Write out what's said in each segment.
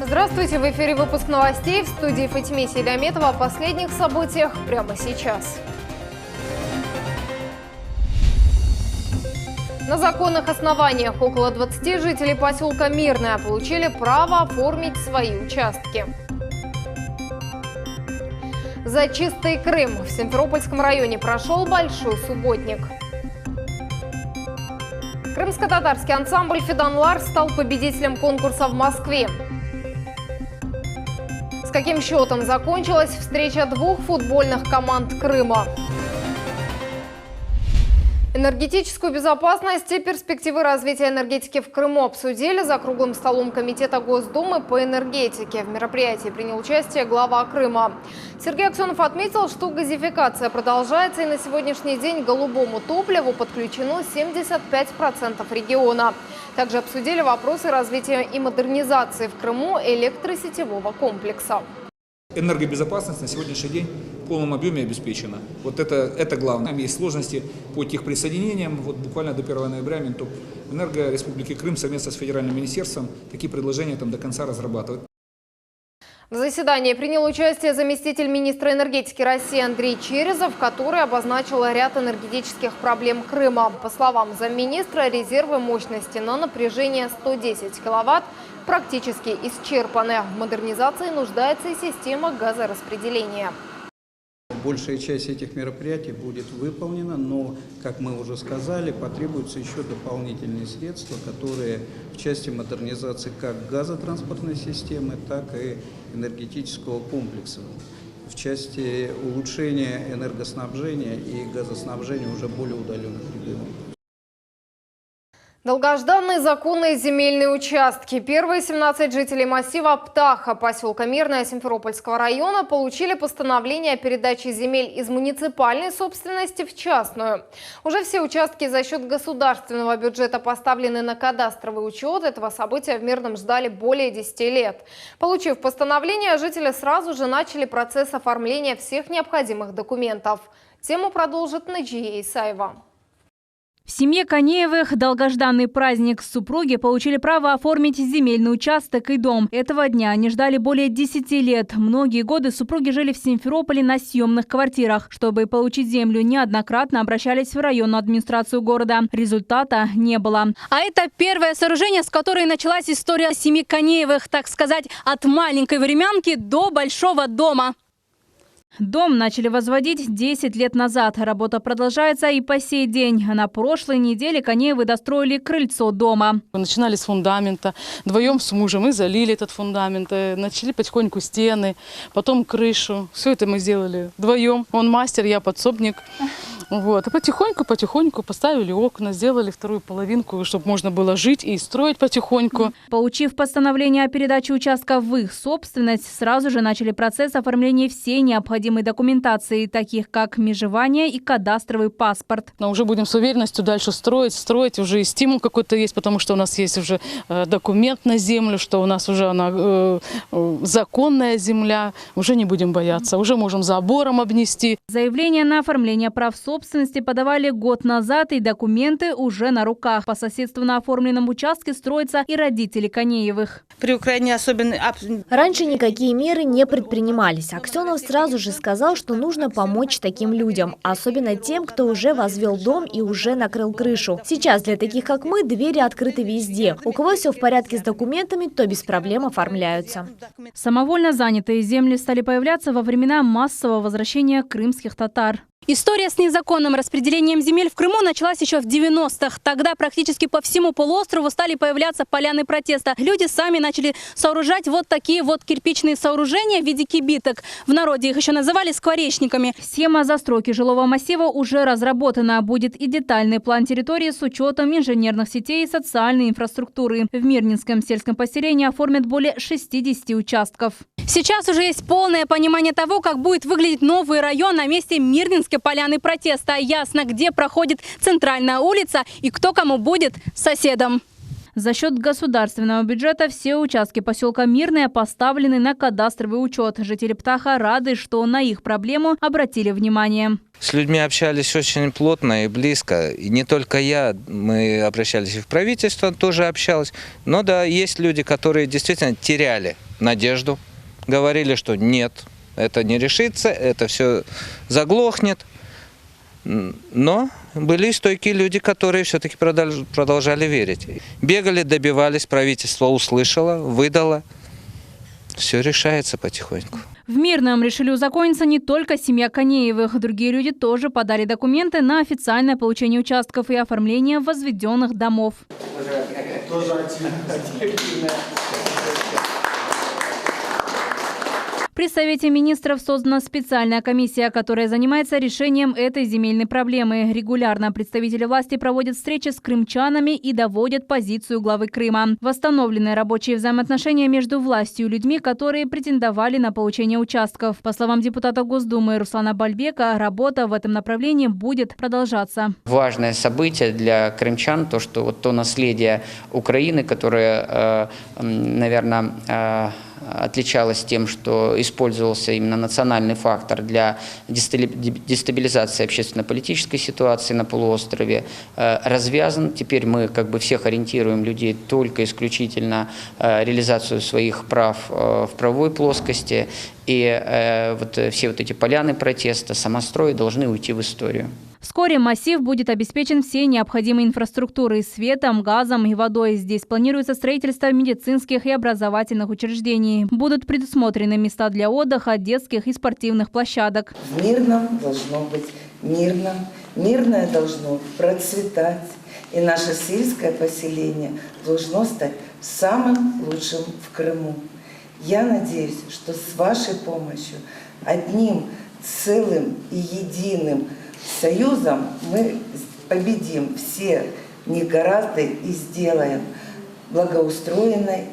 Здравствуйте! В эфире выпуск новостей. В студии Фатиме Селяметова. О последних событиях прямо сейчас. На законных основаниях около 20 жителей поселка Мирное получили право оформить свои участки. За чистый Крым в Симферопольском районе прошел большой субботник. Крымско-татарский ансамбль «Фиданлар» стал победителем конкурса в Москве. С каким счетом закончилась встреча двух футбольных команд Крыма? Энергетическую безопасность и перспективы развития энергетики в Крыму обсудили за круглым столом Комитета Госдумы по энергетике. В мероприятии принял участие глава Крыма. Сергей Аксенов отметил, что газификация продолжается, и на сегодняшний день к голубому топливу подключено 75% региона. Также обсудили вопросы развития и модернизации в Крыму электросетевого комплекса. Энергобезопасность на сегодняшний день в полном объеме обеспечена. Вот это главное. Есть сложности по техприсоединениям. Вот буквально до 1 ноября Минэнерго Республики Крым совместно с федеральным министерством такие предложения до конца разрабатывает. В заседании принял участие заместитель министра энергетики России Андрей Черезов, который обозначил ряд энергетических проблем Крыма. По словам замминистра, резервы мощности на напряжение 110 киловатт практически исчерпаны. В модернизации нуждается и система газораспределения. Большая часть этих мероприятий будет выполнена, но, как мы уже сказали, потребуются еще дополнительные средства, которые в части модернизации как газотранспортной системы, так и энергетического комплекса, в части улучшения энергоснабжения и газоснабжения уже более удаленных регионов. Долгожданные законные земельные участки. Первые 17 жителей массива Птаха, поселка Мирное Симферопольского района, получили постановление о передаче земель из муниципальной собственности в частную. Уже все участки за счет государственного бюджета поставлены на кадастровый учет. Этого события в Мирном ждали более 10 лет. Получив постановление, жители сразу же начали процесс оформления всех необходимых документов. Тему продолжит Наджия Исаева. В семье Конеевых долгожданный праздник. Супруги получили право оформить земельный участок и дом. Этого дня они ждали более 10 лет. Многие годы супруги жили в Симферополе на съемных квартирах. Чтобы получить землю, неоднократно обращались в районную администрацию города. Результата не было. А это первое сооружение, с которой началась история семьи Конеевых, так сказать, от маленькой времянки до большого дома. Дом начали возводить 10 лет назад. Работа продолжается и по сей день. На прошлой неделе Конеевы достроили крыльцо дома. Начинали с фундамента. Вдвоем с мужем мы залили этот фундамент. Начали потихоньку стены, потом крышу. Все это мы сделали вдвоем. Он мастер, я подсобник. Вот. И потихоньку поставили окна, сделали вторую половинку, чтобы можно было жить и строить потихоньку. Получив постановление о передаче участка в их собственность, сразу же начали процесс оформления всей необходимой документации, таких как межевание и кадастровый паспорт. Но уже будем с уверенностью дальше строить. Уже и стимул какой-то есть, потому что у нас есть уже документ на землю, что у нас уже она законная земля. Уже не будем бояться, уже можем забором обнести. Заявление на оформление прав собственности подавали год назад, и документы уже на руках. По соседству на оформленном участке строятся и родители Конеевых. При Украине особенно... Раньше никакие меры не предпринимались. Аксенов сразу же сказал, что нужно помочь таким людям, особенно тем, кто уже возвел дом и уже накрыл крышу. Сейчас для таких, как мы, двери открыты везде. У кого все в порядке с документами, то без проблем оформляются. Самовольно занятые земли стали появляться во времена массового возвращения крымских татар. История с незаконным распределением земель в Крыму началась еще в 90-х. Тогда практически по всему полуострову стали появляться поляны протеста. Люди сами начали сооружать вот такие вот кирпичные сооружения в виде кибиток. В народе их еще называли скворечниками. Схема застройки жилого массива уже разработана. Будет и детальный план территории с учетом инженерных сетей и социальной инфраструктуры. В Мирнинском сельском поселении оформят более 60 участков. Сейчас уже есть полное понимание того, как будет выглядеть новый район на месте Мирнинской поляны протеста. Ясно, где проходит центральная улица и кто кому будет соседом. За счет государственного бюджета все участки поселка Мирное поставлены на кадастровый учет. Жители Птаха рады, что на их проблему обратили внимание. С людьми общались очень плотно и близко. И не только я, мы обращались и в правительство, тоже общалось. Но да, есть люди, которые действительно теряли надежду. Говорили, что нет, это не решится, это все заглохнет. Но были стойкие люди, которые все-таки продолжали верить. Бегали, добивались, правительство услышало, выдало. Все решается потихоньку. В Мирном решили узакониться не только семья Конеевых. Другие люди тоже подали документы на официальное получение участков и оформление возведенных домов. При Совете министров создана специальная комиссия, которая занимается решением этой земельной проблемы. Регулярно представители власти проводят встречи с крымчанами и доводят позицию главы Крыма. Восстановлены рабочие взаимоотношения между властью и людьми, которые претендовали на получение участков. По словам депутата Госдумы Руслана Бальбека, работа в этом направлении будет продолжаться. Важное событие для крымчан, то, что вот то наследие Украины, которое, наверное, отличалась тем, что использовался именно национальный фактор для дестабилизации общественно-политической ситуации на полуострове, развязан. Теперь мы как бы всех ориентируем людей только исключительно реализацию своих прав в правовой плоскости. И вот все вот эти поляны протеста, самострои должны уйти в историю. Вскоре массив будет обеспечен всей необходимой инфраструктурой – светом, газом и водой. Здесь планируется строительство медицинских и образовательных учреждений. Будут предусмотрены места для отдыха, детских и спортивных площадок. В Мирном должно быть мирно, мирное должно процветать. И наше сельское поселение должно стать самым лучшим в Крыму. Я надеюсь, что с вашей помощью, одним целым и единым союзом мы победим все негаразды и сделаем благоустроенной,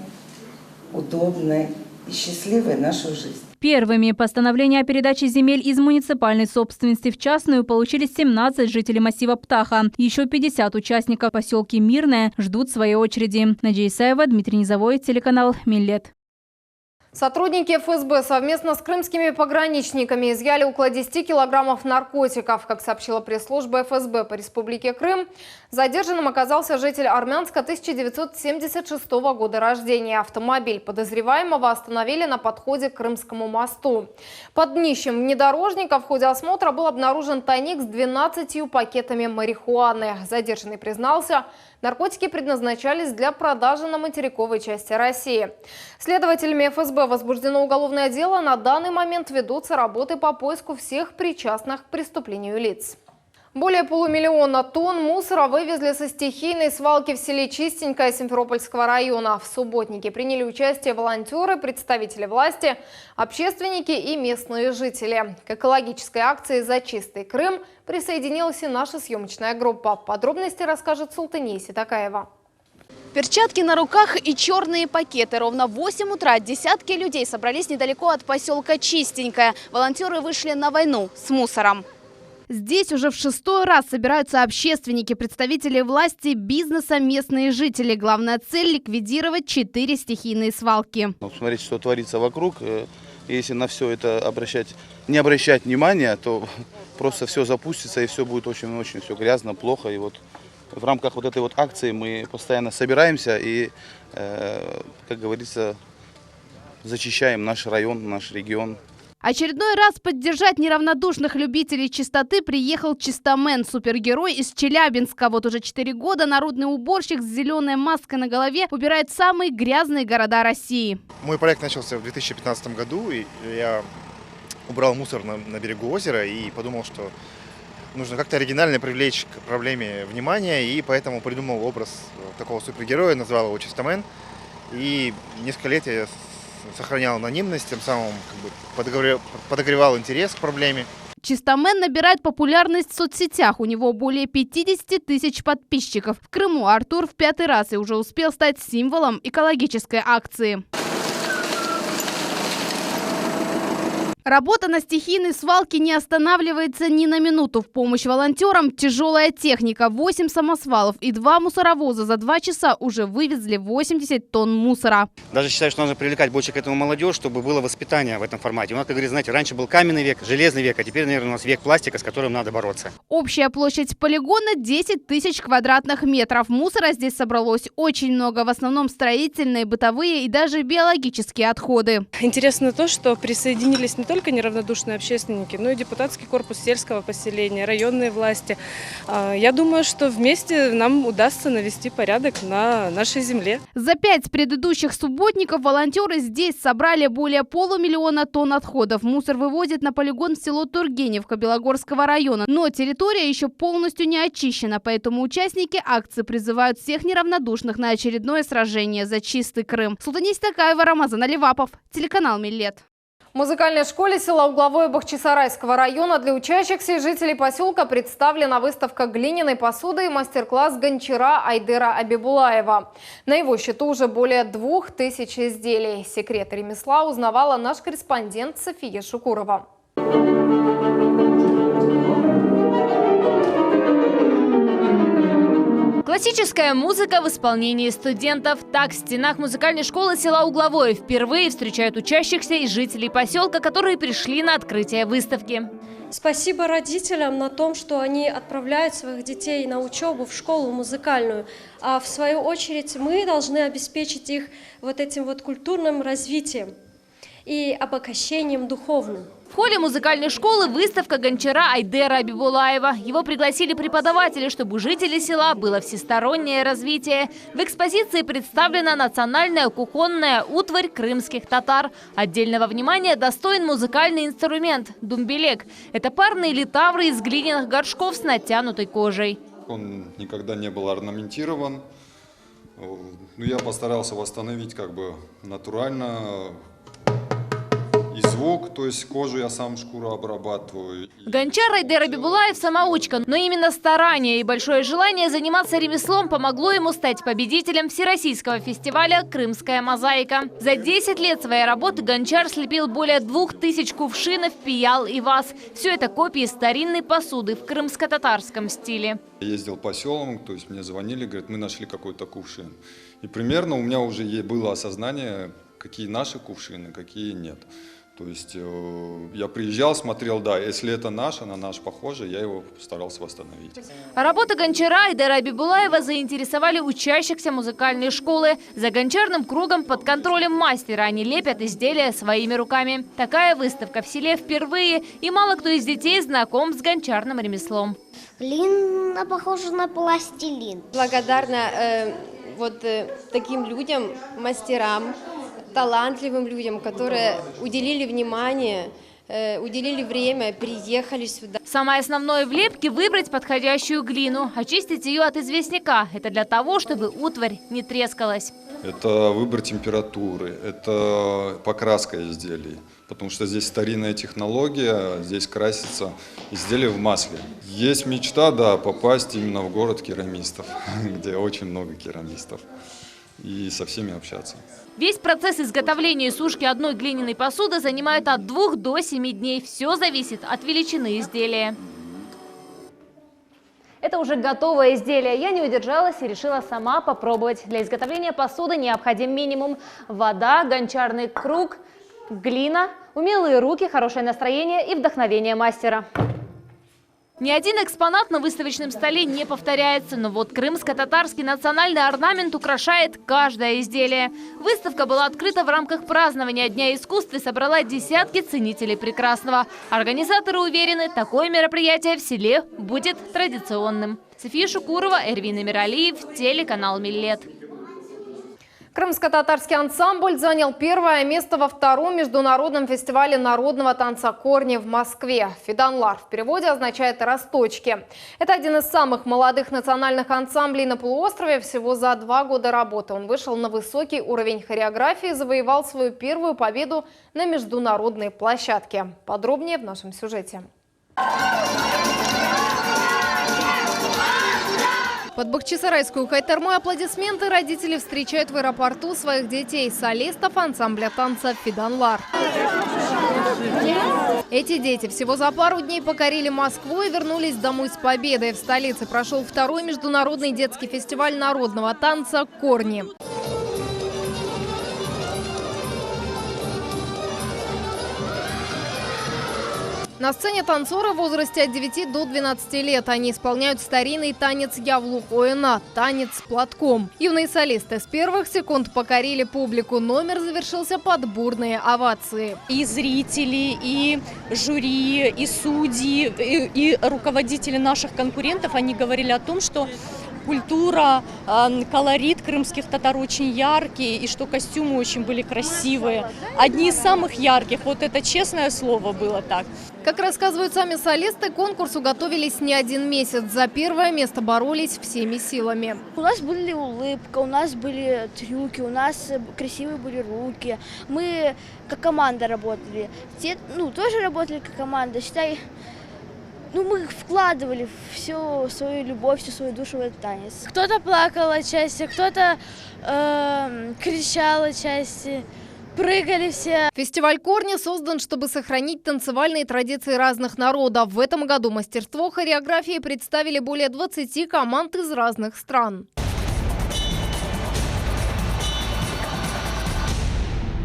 удобной и счастливой нашу жизнь. Первыми постановление о передаче земель из муниципальной собственности в частную получили 17 жителей массива Птаха. Еще 50 участников поселки Мирное ждут своей очереди. Надежда Исаева, Дмитрий Низовой, телеканал Миллет. Сотрудники ФСБ совместно с крымскими пограничниками изъяли около 10 килограммов наркотиков. Как сообщила пресс-служба ФСБ по Республике Крым, задержанным оказался житель Армянска 1976 года рождения. Автомобиль подозреваемого остановили на подходе к Крымскому мосту. Под днищем внедорожника в ходе осмотра был обнаружен тайник с 12 пакетами марихуаны. Задержанный признался, наркотики предназначались для продажи на материковой части России. Следователями ФСБ возбуждено уголовное дело. На данный момент ведутся работы по поиску всех причастных к преступлению лиц. Более 500 000 тонн мусора вывезли со стихийной свалки в селе Чистенькое Симферопольского района. В субботнике приняли участие волонтеры, представители власти, общественники и местные жители. К экологической акции «За чистый Крым» присоединилась и наша съемочная группа. Подробности расскажет Султания Ситакаева. Перчатки на руках и черные пакеты. Ровно в 8 утра десятки людей собрались недалеко от поселка Чистенькое. Волонтеры вышли на войну с мусором. Здесь уже в 6-й раз собираются общественники, представители власти, бизнеса, местные жители. Главная цель – ликвидировать 4 стихийные свалки. Смотрите, что творится вокруг. Если на все это не обращать внимания, то просто все запустится и все будет очень-очень все грязно, плохо. И вот в рамках вот этой вот акции мы постоянно собираемся и, как говорится, зачищаем наш район, наш регион. Очередной раз поддержать неравнодушных любителей чистоты приехал Чистомен, супергерой из Челябинска. Вот уже 4 года народный уборщик с зеленой маской на голове убирает самые грязные города России. Мой проект начался в 2015 году, и я убрал мусор на берегу озера и подумал, что нужно как-то оригинально привлечь к проблеме внимание, и поэтому придумал образ такого супергероя, назвал его Чистомен. И несколько лет я сохранял анонимность, тем самым подогревал интерес к проблеме. Чистомен набирает популярность в соцсетях. У него более 50 тысяч подписчиков. В Крыму Артур в 5-й раз и уже успел стать символом экологической акции. Работа на стихийной свалке не останавливается ни на минуту. В помощь волонтерам тяжелая техника, 8 самосвалов и 2 мусоровоза за 2 часа уже вывезли 80 тонн мусора. Даже считаю, что нужно привлекать больше к этому молодежь, чтобы было воспитание в этом формате. У нас, как говорится, знаете, раньше был каменный век, железный век, а теперь, наверное, у нас век пластика, с которым надо бороться. Общая площадь полигона 10 тысяч квадратных метров. Мусора здесь собралось очень много, в основном строительные, бытовые и даже биологические отходы. Интересно то, что присоединились не только неравнодушные общественники, но и депутатский корпус сельского поселения, районные власти. Я думаю, что вместе нам удастся навести порядок на нашей земле. За 5 предыдущих субботников волонтеры здесь собрали более 500 000 тонн отходов. Мусор вывозят на полигон в село Тургеневка Белогорского района. Но территория еще полностью не очищена, поэтому участники акции призывают всех неравнодушных на очередное сражение за чистый Крым. Султанис Такаева, Рамазан Аливапов, телеканал Миллет. В музыкальной школе села Угловое Бахчисарайского района для учащихся и жителей поселка представлена выставка глиняной посуды и мастер-класс гончара Айдера Абибулаева. На его счету уже более 2000 изделий. Секрет ремесла узнавала наш корреспондент София Шукурова. Классическая музыка в исполнении студентов. Так, в стенах музыкальной школы села Угловое впервые встречают учащихся и жителей поселка, которые пришли на открытие выставки. Спасибо родителям на том, что они отправляют своих детей на учебу в школу музыкальную. А в свою очередь мы должны обеспечить их вот этим вот культурным развитием и обогащением духовным. В холле музыкальной школы выставка гончара Айдера Абибулаева. Его пригласили преподаватели, чтобы у жителей села было всестороннее развитие. В экспозиции представлена национальная кухонная утварь крымских татар. Отдельного внимания достоин музыкальный инструмент – думбелек. Это парные литавры из глиняных горшков с натянутой кожей. Он никогда не был орнаментирован. Я постарался восстановить как бы натурально и звук, то есть кожу я сам шкуру обрабатываю. Гончар Айдер Абибулаев – самоучка, но именно старание и большое желание заниматься ремеслом помогло ему стать победителем Всероссийского фестиваля «Крымская мозаика». За 10 лет своей работы гончар слепил более 2000 кувшинов, пиял и ваз. Все это копии старинной посуды в крымско-татарском стиле. Я ездил по селам, то есть мне звонили, говорят, мы нашли какой-то кувшин. И примерно у меня уже было осознание, какие наши кувшины, какие нет. То есть я приезжал, смотрел, да, если это наш, на наш похоже, я его старался восстановить. Работа гончара Айдера Абибулаева заинтересовали учащихся музыкальной школы. За гончарным кругом под контролем мастера они лепят изделия своими руками. Такая выставка в селе впервые, и мало кто из детей знаком с гончарным ремеслом. Глина похожа на пластилин. Благодарна таким людям, мастерам, талантливым людям, которые уделили внимание, уделили время, приехали сюда. Самое основное в лепке – выбрать подходящую глину, очистить ее от известняка. Это для того, чтобы утварь не трескалась. Это выбор температуры, это покраска изделий, потому что здесь старинная технология, здесь красится изделие в масле. Есть мечта, да, попасть именно в город керамистов, где очень много керамистов, и со всеми общаться. Весь процесс изготовления и сушки одной глиняной посуды занимает от 2 до 7 дней. Все зависит от величины изделия. Это уже готовое изделие. Я не удержалась и решила сама попробовать. Для изготовления посуды необходим минимум: вода, гончарный круг, глина, умелые руки, хорошее настроение и вдохновение мастера. Ни один экспонат на выставочном столе не повторяется, но вот крымско-татарский национальный орнамент украшает каждое изделие. Выставка была открыта в рамках празднования Дня искусств и собрала десятки ценителей прекрасного. Организаторы уверены, такое мероприятие в селе будет традиционным. София Шукурова, Эрвин Эмиралиев, телеканал Миллет. Крымско-татарский ансамбль занял первое место во втором международном фестивале народного танца «Корни» в Москве. Фиданлар в переводе означает «росточки». Это один из самых молодых национальных ансамблей на полуострове. Всего за 2 года работы он вышел на высокий уровень хореографии и завоевал свою первую победу на международной площадке. Подробнее в нашем сюжете. Под бахчисарайскую кайтарму аплодисменты родители встречают в аэропорту своих детей, солистов ансамбля танца «Фиданлар». Эти дети всего за пару дней покорили Москву и вернулись домой с победой. В столице прошел второй международный детский фестиваль народного танца «Корни». На сцене танцоры в возрасте от 9 до 12 лет. Они исполняют старинный танец Явлук-Оена – танец с платком. Юные солисты с первых секунд покорили публику. Номер завершился под бурные овации. И зрители, и жюри, и судьи, и руководители наших конкурентов, они говорили о том, что культура, колорит крымских татар очень яркий, и что костюмы очень были красивые. Одни из самых ярких, вот это честное слово было так. Как рассказывают сами солисты, к конкурсу готовились не один месяц. За первое место боролись всеми силами. У нас были улыбка, у нас были трюки, у нас красивые были руки. Мы как команда работали. Те, тоже работали как команда. Считай, мы вкладывали всю свою любовь, всю свою душу в этот танец. Кто-то плакал отчасти, кто-то кричал отчасти. Прыгали все. Фестиваль «Корни» создан, чтобы сохранить танцевальные традиции разных народов. В этом году мастерство хореографии представили более 20 команд из разных стран.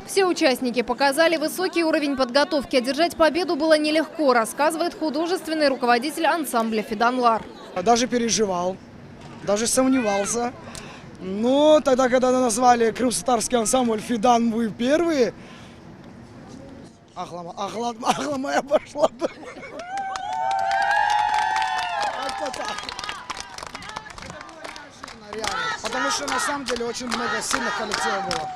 Все участники показали высокий уровень подготовки. Одержать победу было нелегко, рассказывает художественный руководитель ансамбля «Фиданлар». Даже переживал, даже сомневался. Но тогда, когда назвали крымско-татарский ансамбль «Фидан», мы первые, ахла моя пошла. Потому что на самом деле очень много сильных коллективов было.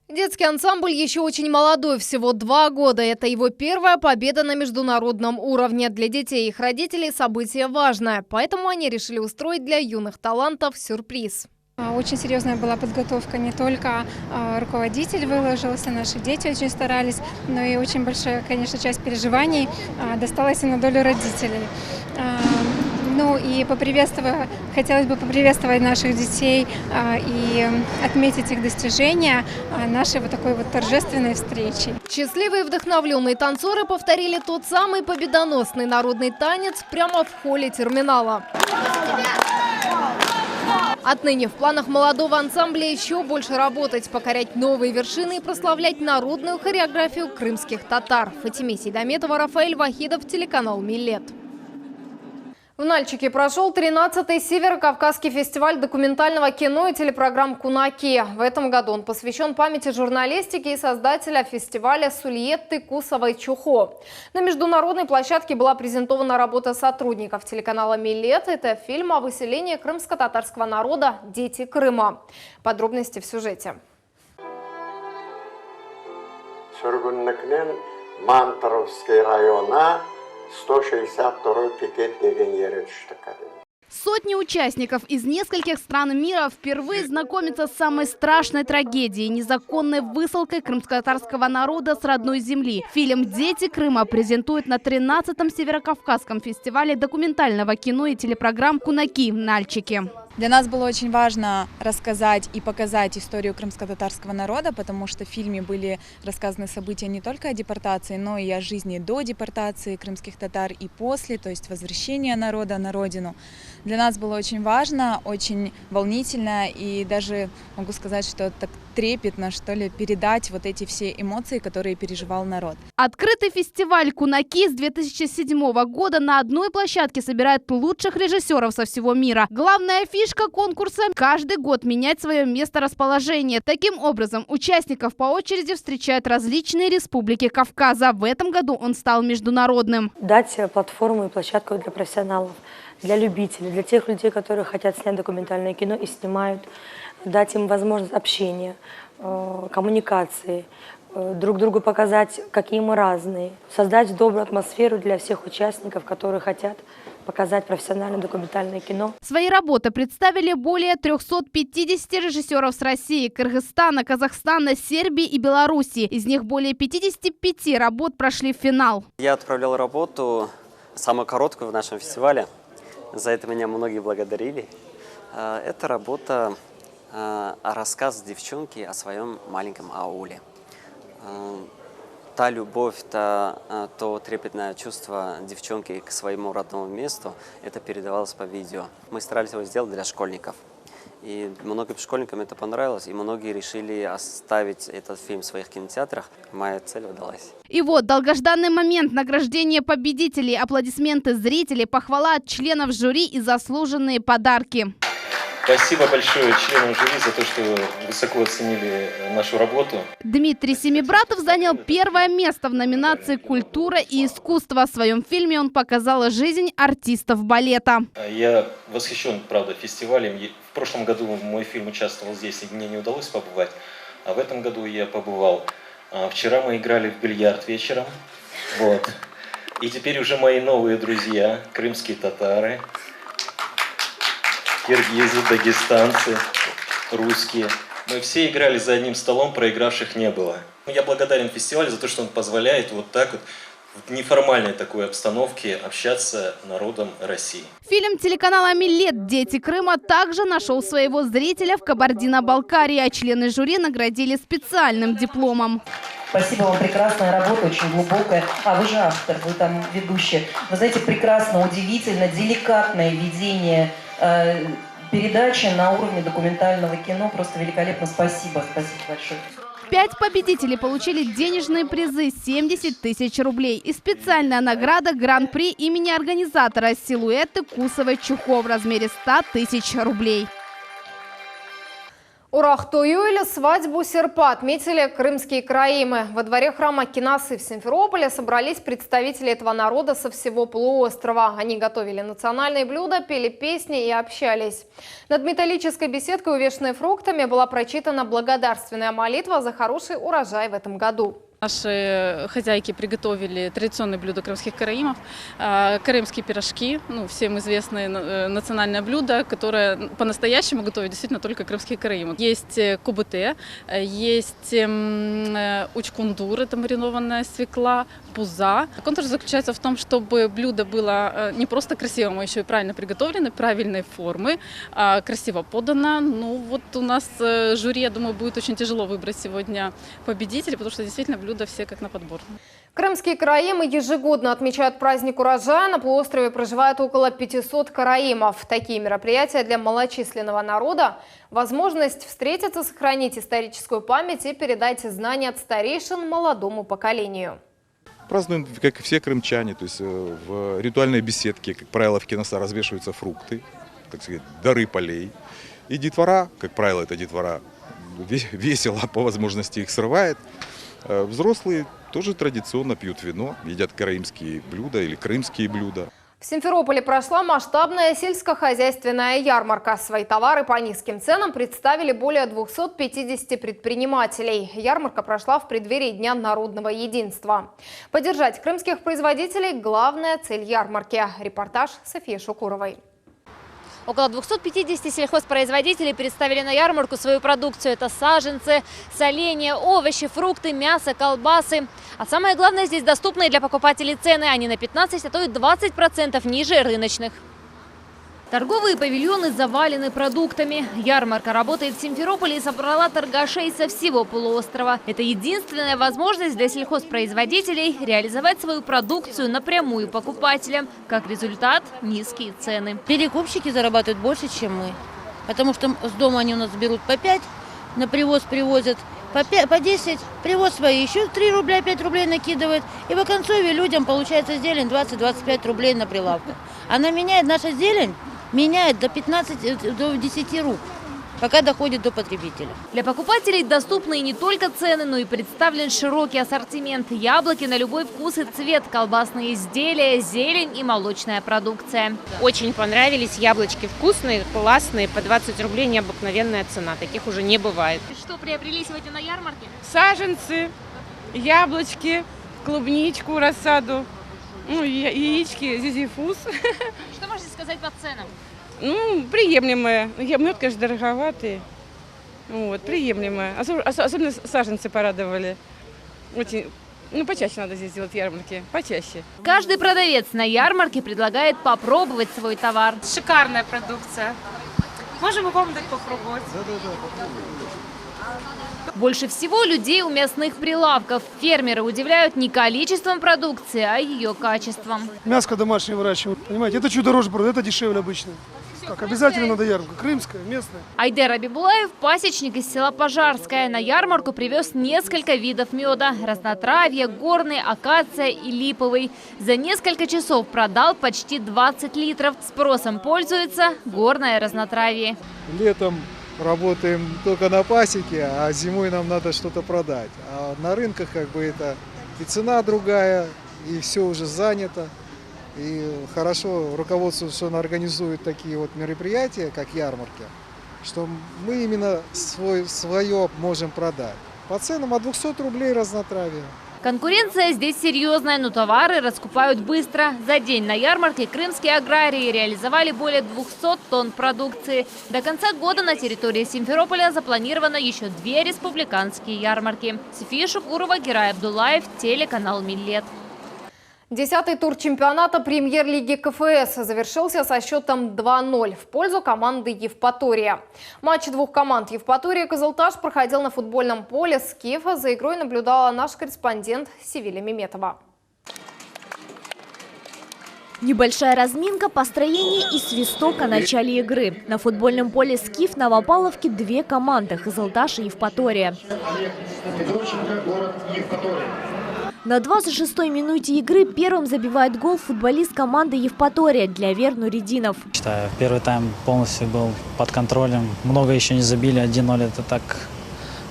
Детский ансамбль еще очень молодой, всего 2 года. Это его первая победа на международном уровне. Для детей и их родителей событие важное, поэтому они решили устроить для юных талантов сюрприз. Очень серьезная была подготовка, не только руководитель выложился, наши дети очень старались, но и очень большая, конечно, часть переживаний досталась и на долю родителей. И хотелось бы поприветствовать наших детей и отметить их достижения нашей вот такой вот торжественной встречи. Счастливые и вдохновленные танцоры повторили тот самый победоносный народный танец прямо в холле терминала. Отныне в планах молодого ансамбля еще больше работать, покорять новые вершины и прославлять народную хореографию крымских татар. Фатиме Сейдаметова, Рафаэль Вахидов, телеканал «Милет». В Нальчике прошел 13-й Северо-Кавказский фестиваль документального кино и телепрограмм «Кунаки». В этом году он посвящен памяти журналистики и создателя фестиваля Сульетты Кусовой-Чухо. На международной площадке была презентована работа сотрудников телеканала «Милет». Это фильм о выселении крымско-татарского народа «Дети Крыма». Подробности в сюжете. Сөргүннікнен Мантаровский района 162-й пикет деген ере түштік кәдімгі. Сотни участников из нескольких стран мира впервые знакомятся с самой страшной трагедией – незаконной высылкой крымско-татарского народа с родной земли. Фильм «Дети Крыма» презентует на 13-м Северо-Кавказском фестивале документального кино и телепрограмм «Кунаки» в Нальчике. Для нас было очень важно рассказать и показать историю крымско-татарского народа, потому что в фильме были рассказаны события не только о депортации, но и о жизни до депортации крымских татар и после, то есть возвращения народа на родину. Для нас было очень важно, очень волнительно и даже, могу сказать, что так трепетно, что ли, передать вот эти все эмоции, которые переживал народ. Открытый фестиваль «Кунаки» с 2007 года на одной площадке собирает лучших режиссеров со всего мира. Главная фишка конкурса – каждый год менять свое месторасположение. Таким образом, участников по очереди встречают различные республики Кавказа. В этом году он стал международным. Дать платформу и площадку для профессионалов, для любителей, для тех людей, которые хотят снять документальное кино и снимают. Дать им возможность общения, коммуникации, друг другу показать, какие мы разные. Создать добрую атмосферу для всех участников, которые хотят показать профессиональное документальное кино. Свои работы представили более 350 режиссеров с России, Кыргызстана, Казахстана, Сербии и Белоруссии. Из них более 55 работ прошли в финал. Я отправлял работу, самую короткую в нашем фестивале. За это меня многие благодарили. Это работа рассказ девчонки о своем маленьком ауле. Та любовь, то трепетное чувство девчонки к своему родному месту, это передавалось по видео. Мы старались его сделать для школьников. И многим школьникам это понравилось, и многие решили оставить этот фильм в своих кинотеатрах. Моя цель удалась. И вот долгожданный момент награждения победителей, аплодисменты зрителей, похвала от членов жюри и заслуженные подарки. Спасибо большое членам жюри за то, что высоко оценили нашу работу. Дмитрий Семибратов занял первое место в номинации «Культура и искусство». В своем фильме он показал жизнь артистов балета. Я восхищен, правда, фестивалем. В прошлом году мой фильм участвовал здесь, и мне не удалось побывать. А в этом году я побывал. Вчера мы играли в бильярд вечером. Вот. И теперь уже мои новые друзья, крымские татары, киргизы, дагестанцы, русские. Мы все играли за одним столом, проигравших не было. Я благодарен фестивалю за то, что он позволяет вот так вот в неформальной такой обстановке общаться народом России. Фильм телеканала «Милет. Дети Крыма» также нашел своего зрителя в Кабардино-Балкарии, а члены жюри наградили специальным дипломом. Спасибо вам, прекрасная работа, очень глубокая. А вы же автор, вы там ведущий. Вы знаете, прекрасно, удивительно, деликатное ведение передачи на уровне документального кино. Просто великолепно. Спасибо, спасибо большое. 5 победителей получили денежные призы 70 тысяч рублей и специальная награда гран-при имени организатора «Силуэты» Кусовой-Чухо в размере 100 тысяч рублей. Урахтою или свадьбу серпа отметили крымские караимы. Во дворе храма Кинасы в Симферополе собрались представители этого народа со всего полуострова. Они готовили национальные блюда, пели песни и общались. Над металлической беседкой, увешанной фруктами, была прочитана благодарственная молитва за хороший урожай в этом году. Наши хозяйки приготовили традиционные блюда крымских караимов, крымские пирожки, всем известное национальное блюдо, которое по-настоящему готовят действительно только крымские караимы. Есть кубыте, есть учкундур, это маринованная свекла, пуза. Конкурс заключается в том, чтобы блюдо было не просто красивым, а еще и правильно приготовлено, правильной формы, красиво подано. Вот у нас жюри, я думаю, будет очень тяжело выбрать сегодня победителя, потому что действительно блюда все как на подбор. Крымские караимы ежегодно отмечают праздник урожая. На полуострове проживает около 500 караимов. Такие мероприятия для малочисленного народа – возможность встретиться, сохранить историческую память и передать знания от старейшин молодому поколению. Празднуем, как и все крымчане, то есть в ритуальной беседке, как правило, в Кинаса развешиваются фрукты, так сказать, дары полей. И детвора, как правило, это детвора весело по возможности их срывает. Взрослые тоже традиционно пьют вино, едят караимские блюда или крымские блюда. В Симферополе прошла масштабная сельскохозяйственная ярмарка. Свои товары по низким ценам представили более 250 предпринимателей. Ярмарка прошла в преддверии Дня народного единства. Поддержать крымских производителей – главная цель ярмарки. Репортаж Софии Шукуровой. Около 250 сельхозпроизводителей представили на ярмарку свою продукцию. Это саженцы, соленья, овощи, фрукты, мясо, колбасы. А самое главное, здесь доступные для покупателей цены. Они на 15, а то и 20% ниже рыночных. Торговые павильоны завалены продуктами. Ярмарка работает в Симферополе и собрала торгашей со всего полуострова. Это единственная возможность для сельхозпроизводителей реализовать свою продукцию напрямую покупателям. Как результат – низкие цены. Перекупщики зарабатывают больше, чем мы. Потому что с дома они у нас берут по 5, на привоз привозят по 10, привоз свои, еще 3 рубля, 5 рублей накидывают. И в оконцове людям получается зелень 20-25 рублей на прилавку. Она меняет, наша зелень меняет до 15, до 10 рук, пока доходит до потребителя. Для покупателей доступны и не только цены, но и представлен широкий ассортимент. Яблоки на любой вкус и цвет, колбасные изделия, зелень и молочная продукция. Очень понравились яблочки, вкусные, классные, по 20 рублей необыкновенная цена, таких уже не бывает. Что приобрели сегодня на ярмарке? Саженцы, яблочки, клубничку, рассаду, яички, зизифус. Что можете сказать по ценам? Приемлемые. Мед, конечно, дороговатый. Приемлемые. Особенно саженцы порадовали. Очень, почаще надо здесь делать ярмарки. Почаще. Каждый продавец на ярмарке предлагает попробовать свой товар. Шикарная продукция. Можем и вам дать попробовать. Больше всего людей у мясных прилавков. Фермеры удивляют не количеством продукции, а ее качеством. Мяско домашнее выращивают, понимаете, это чуть дороже продают, это дешевле обычно. Так, обязательно надо ярмарку, крымская, местная. Айдер Абибулаев – пасечник из села Пожарское. На ярмарку привез несколько видов меда – разнотравье, горный, акация и липовый. За несколько часов продал почти 20 литров. Спросом пользуется горное разнотравье. Летом работаем только на пасеке, а зимой нам надо что-то продать. А на рынках как бы это и цена другая, и все уже занято. И хорошо руководство, что оно организует такие вот мероприятия, как ярмарки, что мы именно свое можем продать. По ценам от 200 рублей разнотравие. Конкуренция здесь серьезная, но товары раскупают быстро. За день на ярмарке крымские аграрии реализовали более 200 тонн продукции. До конца года на территории Симферополя запланировано еще 2 республиканские ярмарки. София Шукурова, Герай Абдулаев, телеканал Миллет. 10-й тур чемпионата премьер-лиги КФС завершился со счетом 2-0 в пользу команды Евпатория. Матч двух команд Евпатория-Кызылташ проходил на футбольном поле Скифа. За игрой наблюдала наш корреспондент Севиля Меметова. Небольшая разминка, построение и свисток о начале игры. На футбольном поле «Скиф» Новопавловке 2 команды – Кызылташ и Евпатория. На 26-й минуте игры первым забивает гол футболист команды Евпатория Длявер Нуридинов. Считаю, первый тайм полностью был под контролем. Много еще не забили, 1-0 это так,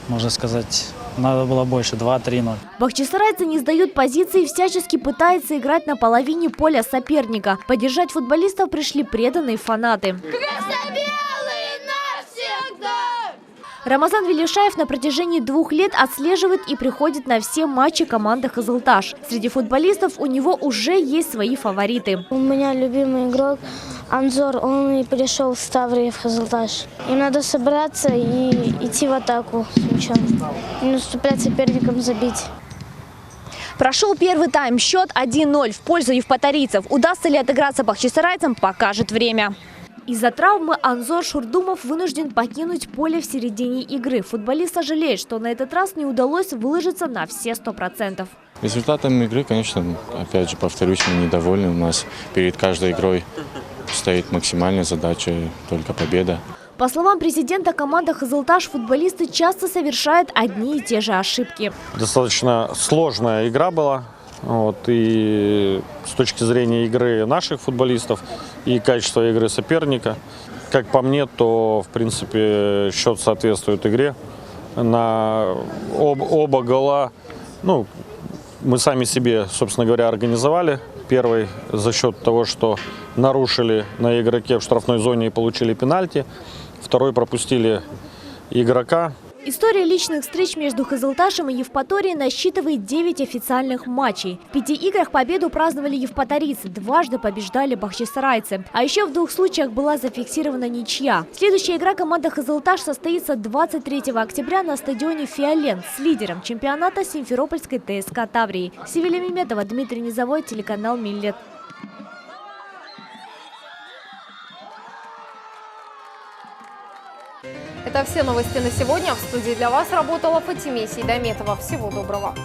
можно сказать, надо было больше, 2-3-0. Бахчисарайцы не сдают позиции и всячески пытаются играть на половине поля соперника. Поддержать футболистов пришли преданные фанаты. Рамазан Велишаев на протяжении 2 лет отслеживает и приходит на все матчи команды «Кызылташ». Среди футболистов у него уже есть свои фавориты. У меня любимый игрок Анзор, он и пришел в Ставрии в «Кызылташ». Им надо собраться и идти в атаку с мячом. И наступлять соперникам забить. Прошел первый тайм, счет 1-0 в пользу евпаторийцев. Удастся ли отыграться бахчисарайцам, покажет время. Из-за травмы Анзор Шурдумов вынужден покинуть поле в середине игры. Футболист сожалеет, что на этот раз не удалось выложиться на все 100%. Результатом игры, конечно, опять же, повторюсь, мы недовольны. У нас перед каждой игрой стоит максимальная задача, только победа. По словам президента команды «Кызылташ», футболисты часто совершают одни и те же ошибки. Достаточно сложная игра была. И с точки зрения игры наших футболистов и качества игры соперника, как по мне, то в принципе счет соответствует игре. На оба гола мы сами себе, собственно говоря, организовали. Первый за счет того, что нарушили на игроке в штрафной зоне и получили пенальти. Второй пропустили игрока. История личных встреч между Кызылташем и Евпаторией насчитывает 9 официальных матчей. В 5 играх победу праздновали евпаторийцы, дважды побеждали бахчисарайцы. А еще в 2 случаях была зафиксирована ничья. Следующая игра команды Кызылташ состоится 23 октября на стадионе «Фиолент» с лидером чемпионата Симферопольской ТСК «Таврии». Севиля Меметова, Дмитрий Низовой, телеканал Миллет. Это все новости на сегодня. В студии для вас работала Фатиме Сейдаметова. Всего доброго.